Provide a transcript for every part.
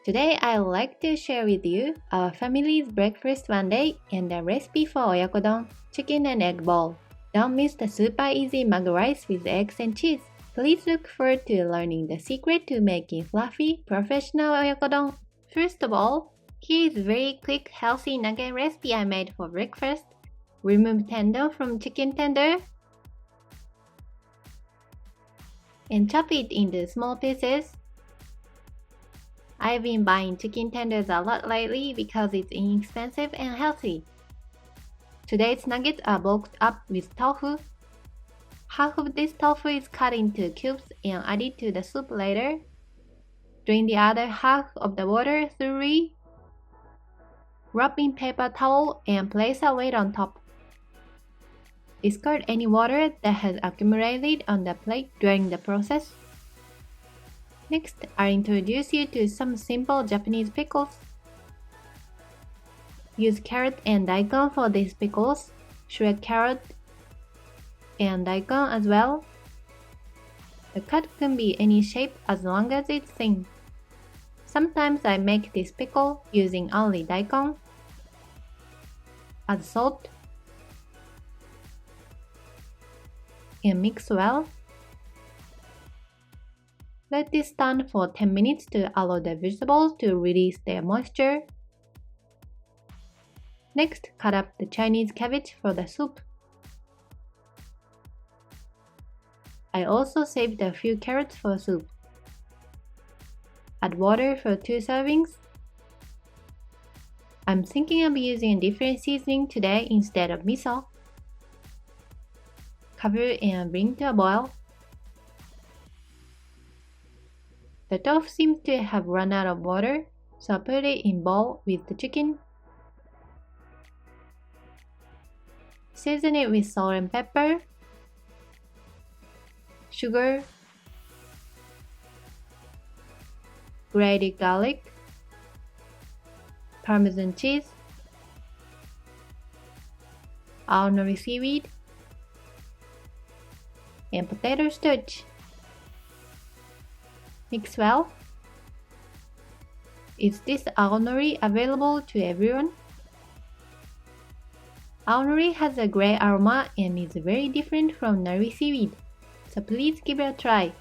Today I'd like to share with you our family's breakfast one day and a recipe for Oyakodon, chicken and egg bowl. Don't miss the super easy mug rice with eggs and cheese. Please look forward to learning the secret to making fluffy, professional Oyakodon. First of all, here is a very quick healthy nugget recipe I made for breakfast. Remove tendon from chicken tender and chop it into small pieces. I've been buying chicken tenders a lot lately because it's inexpensive and healthy. Today's nuggets are bulked up with tofu. Half of this tofu is cut into cubes and added to the soup later. Drain the other half of the water thoroughly. Wrap in paper towel and place a weight on top. Discard any water that has accumulated on the plate during the process. Next, I'll introduce you to some simple Japanese pickles. Use carrot and daikon for these pickles. Shred carrot and daikon as well. The cut can be any shape as long as it's thin. Sometimes I make this pickle using only daikon. Add salt and mix well. Let this stand for 10 minutes to allow the vegetables to release their moisture. Next, cut up the Chinese cabbage for the soup. I also saved a few carrots for soup. Add water for 2 servings. I'm thinking of using a different seasoning today instead of miso. Cover and bring to a boil. The tofu seems to have run out of water, so put it in bowl with the chicken. Season it with salt and pepper, sugar, grated garlic, Parmesan cheese, Aonori seaweed, and potato starch. Mix well. Is this Aonori available to everyone? Aonori has a great aroma and is very different from nori seaweed, so please give it a try.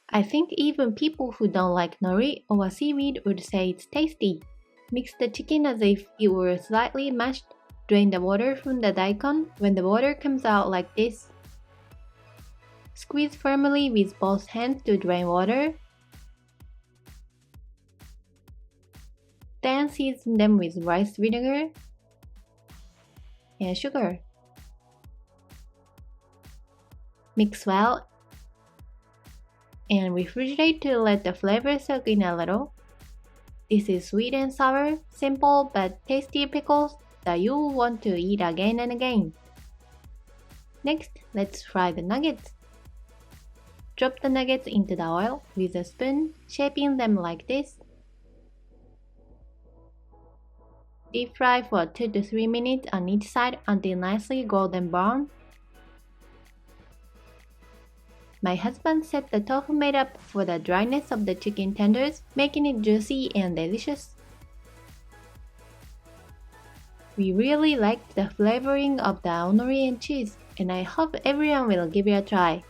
I think even people who don't like nori or seaweed would say it's tasty. Mix the chicken as if it were slightly mashed. Drain the water from the daikon when the water comes out like this. Squeeze firmly with both hands to drain water. Then season them with rice vinegar and sugar. Mix well and refrigerate to let the flavor soak in a little. This is sweet and sour, simple but tasty pickles that you will want to eat again and again. Next, let's fry the nuggets. Drop the nuggets into the oil with a spoon, shaping them like this. Deep fry for 2 to 3 minutes on each side until nicely golden brown. My husband said the tofu made up for the dryness of the chicken tenders, making it juicy and delicious. We really liked the flavoring of the aonori and cheese, and I hope everyone will give it a try.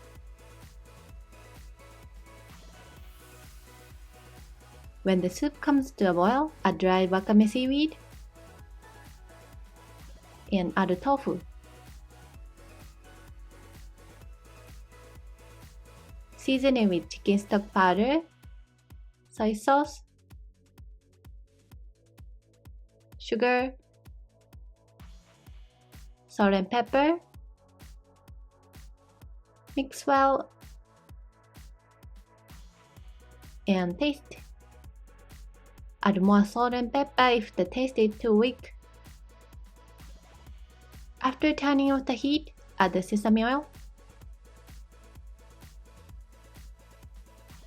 When the soup comes to a boil, add dry wakame seaweed and add tofu. Season it with chicken stock powder, soy sauce, sugar, salt and pepper. Mix well and taste. Add more salt and pepper if the taste is too weak. After turning off the heat, add the sesame oil.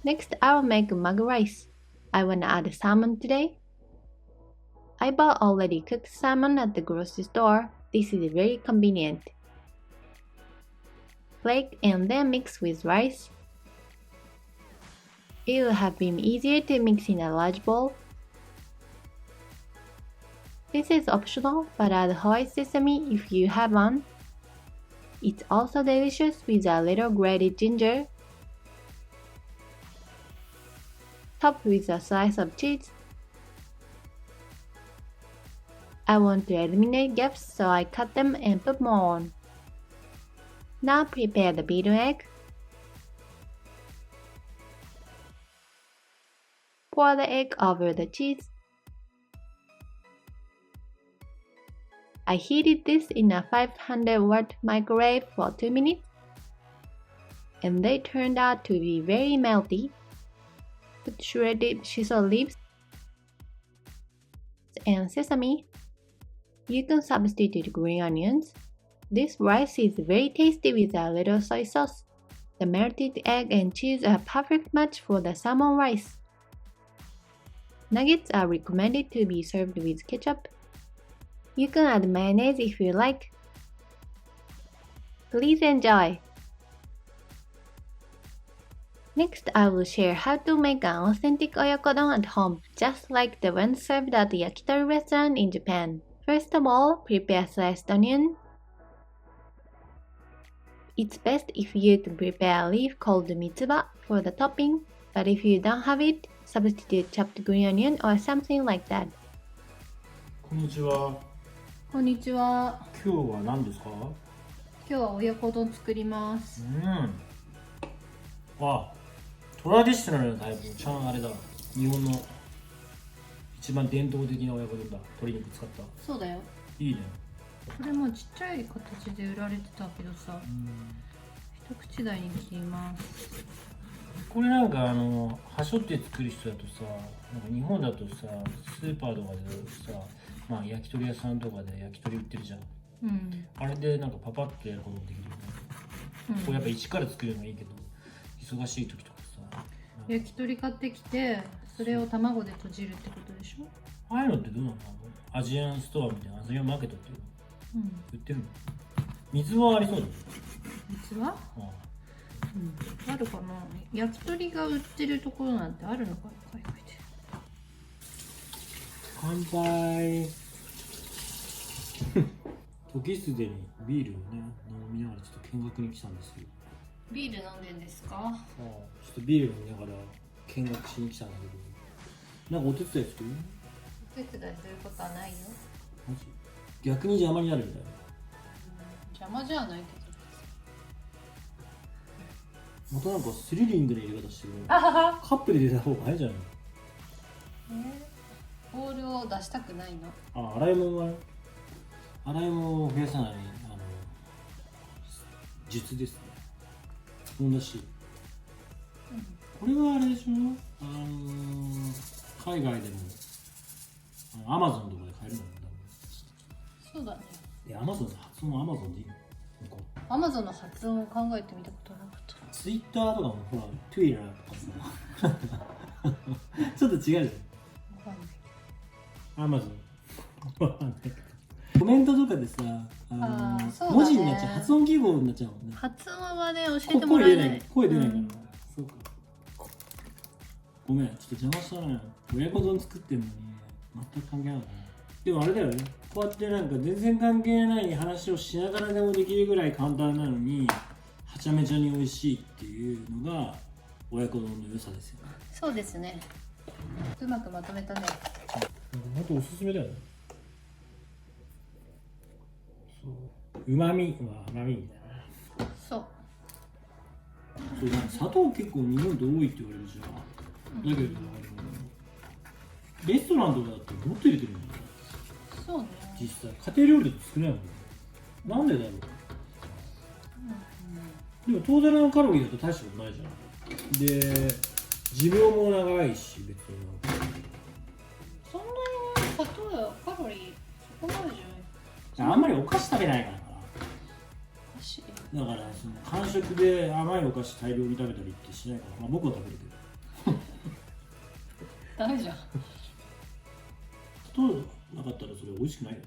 Next, I will make mug rice. I want to add salmon today. I bought already cooked salmon at the grocery store. This is very convenient. Flake and then mix with rice. It would have been easier to mix in a large bowl. This is optional, but add white sesame if you have one. It's also delicious with a little grated ginger. Top with a slice of cheese. I want to eliminate gaps, so I cut them and put more on. Now prepare the beaten egg. Pour the egg over the cheese. I heated this in a 500-watt microwave for 2 minutes, and they turned out to be very melty. Put shredded shiso leaves and sesame. You can substitute green onions. This rice is very tasty with a little soy sauce. The melted egg and cheese are a perfect match for the salmon rice. Nuggets are recommended to be served with ketchup. You can add mayonnaise if you like. Please enjoy! Next, I will share how to make an authentic oyakodon at home, just like the one served at the yakitori restaurant in Japan. First of all, prepare sliced onion. It's best if you can prepare a leaf called mitsuba for the topping, but if you don't have it, substitute chopped green onion or something like that. こんにちは。こんにちは。今日は何ですか？今日は親子丼作ります。あ、トラディショナルなタイプのちゃんあれだ。日本の一番伝統的な親子丼だ。鶏肉使った。そうだよ。いいね。これもちっちゃい形で売られてたけどさ、一口大に切ります。これなんかはしょって作る人だとさ、なんか日本だとさ、スーパーとかでさ、まあ焼き鳥屋さんとかで焼き鳥売ってるじゃん。あれでなんかパパッとやることもできるよね。これやっぱ一から作るのいいけど、忙しい時とかさ。焼き鳥買ってきて、それを卵で閉じるってことでしょ？ああいうのってどうなの？アジアンストアみたいな、アジアンマーケットっていうの、売ってるの？水はありそうだよ。水は？あるかな。焼き鳥が売ってるところなんてあるのかな、海外で。乾杯。時すでにビールをね、飲みながらちょっと見学に来たんですよ。ビール飲んでんですか？ちょっとビール飲みながら見学しに来たんだけど、なんかお手伝いする？お手伝いすることはないよ。マジ？逆に邪魔になるみたいな。邪魔じゃないけど。またなんかスリリングな入れ方してる。カップで入れた方が早いじゃない。ボールを出したくないの。あ、洗い物は洗い物を増やさない術ですね。スポンだし、これはあれでしょ、海外でもアマゾンとかで買えるのね。そうだね。アマゾンの発音はアマゾンでいいの？アマゾンの発音を考えてみたことなかった。ツイッターとかもほら、トゥイラーとかさちょっと違うじゃん。アマゾンコメントとかでさ、文字になっちゃう、発音記号になっちゃうもんね。発音はね、教えてもらえない。声出ないから、そうか。ごめん、ちょっと邪魔したな。親子丼作ってんのに全く関係ないのかな。でもあれだよね、こうやってなんか全然関係ない話をしながらでもできるぐらい簡単なのにはちゃめちゃに美味しいっていうのが親子丼の良さですよね。そうですね。うまくまとめたね。あとおすすめだよね。うまみは甘みみたいな。そうなんか砂糖結構日本って多いって言われるじゃん。だけどレストランとかだってもっと入れてるんだよ。そうね。実際家庭料理って少ないもんね。なんでだろう。でもトータルのカロリーだと大したことないじゃん。で寿命も長いし別にそんなに砂糖やカロリーそこまでじゃない。あんまりお菓子食べないから。だからその間食で甘いお菓子大量に食べたりってしないから、まあ、僕は食べるけどダメじゃん。砂糖なかったらそれ美味しくないよ。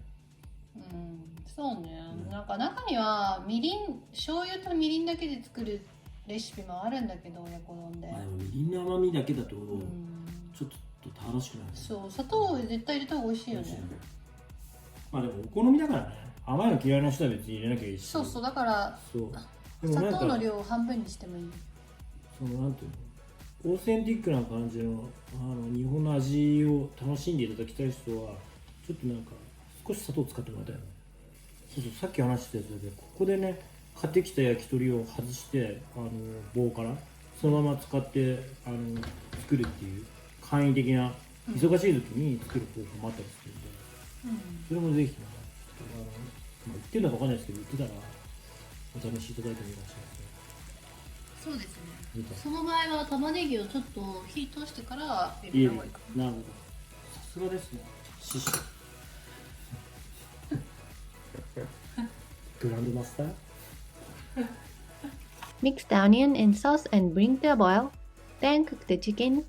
そうね、なんか中にはみりん、醤油とみりんだけで作るレシピもあるんだけど親子丼で、まあでもみりんの甘みだけだとうんちょっと楽しくない。そう砂糖絶対入れた方が美味しいよね。まあでもお好みだからね、甘いの嫌いな人は別に入れなきゃいいし。そうそう、だからそうでもなんか砂糖の量を半分にしてもいい。そのなんていうの、オーセンティックな感じの日本の味を楽しんでいただきたい人はちょっとなんか少し砂糖使ってもらいたいよね。そうそう、さっき話したやつでここでね買ってきた焼き鳥を外して棒からそのまま使って作るっていう簡易的な忙しい時に作る方法もあったりするんで、それもぜひね、まあ、売ってるのかわかんないですけど、売ってたらお試しいただいてもいいかもしれないですね。そうですね。その場合は玉ねぎをちょっと火通してから入いいれた方がいいかなるほど、さすがですね、師匠グランドマスター。Mix the onion and sauce and bring to a boil. Then cook the chicken.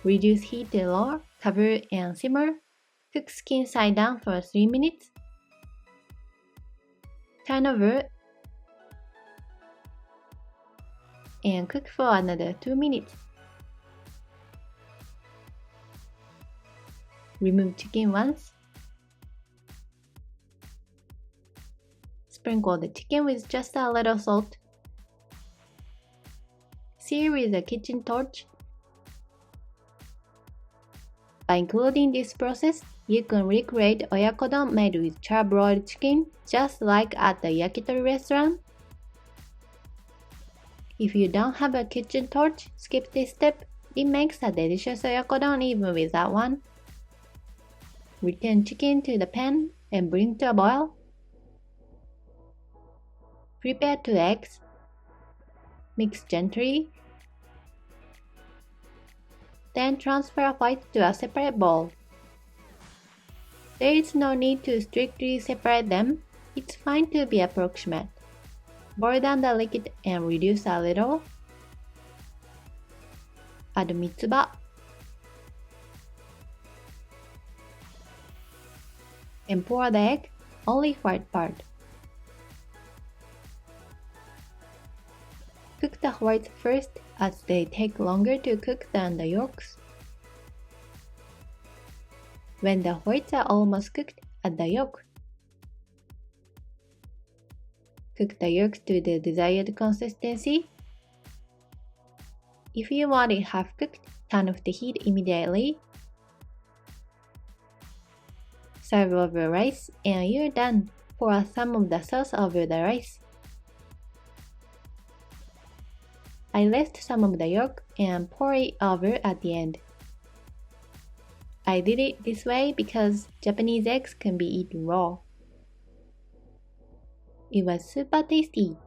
Reduce heat to low, cover and simmer. Cook skin side down for 3 minutes. Turn over and cook for another 2 minutes. Remove chicken once. Sprinkle the chicken with just a little salt. Sear with a kitchen torch. By including this process, you can recreate Oyakodon made with charbroiled chicken just like at the yakitori restaurant. If you don't have a kitchen torch, skip this step. It makes a delicious Oyakodon even without one. Return chicken to the pan and bring to a boil. Prepare 2 eggs. Mix gently. Then transfer white to a separate bowl. There is no need to strictly separate them. It's fine to be approximate. Boil down the liquid and reduce a little. Add mitsuba. And pour the egg, only white part. Cook the whites first as they take longer to cook than the yolks. When the whites are almost cooked, add the yolk. Cook the yolk to the desired consistency. If you want it half cooked, turn off the heat immediately. Serve over rice and you're done. Pour some of the sauce over the rice. I left some of the yolk and pour it over at the end. I did it this way because Japanese eggs can be eaten raw. It was super tasty.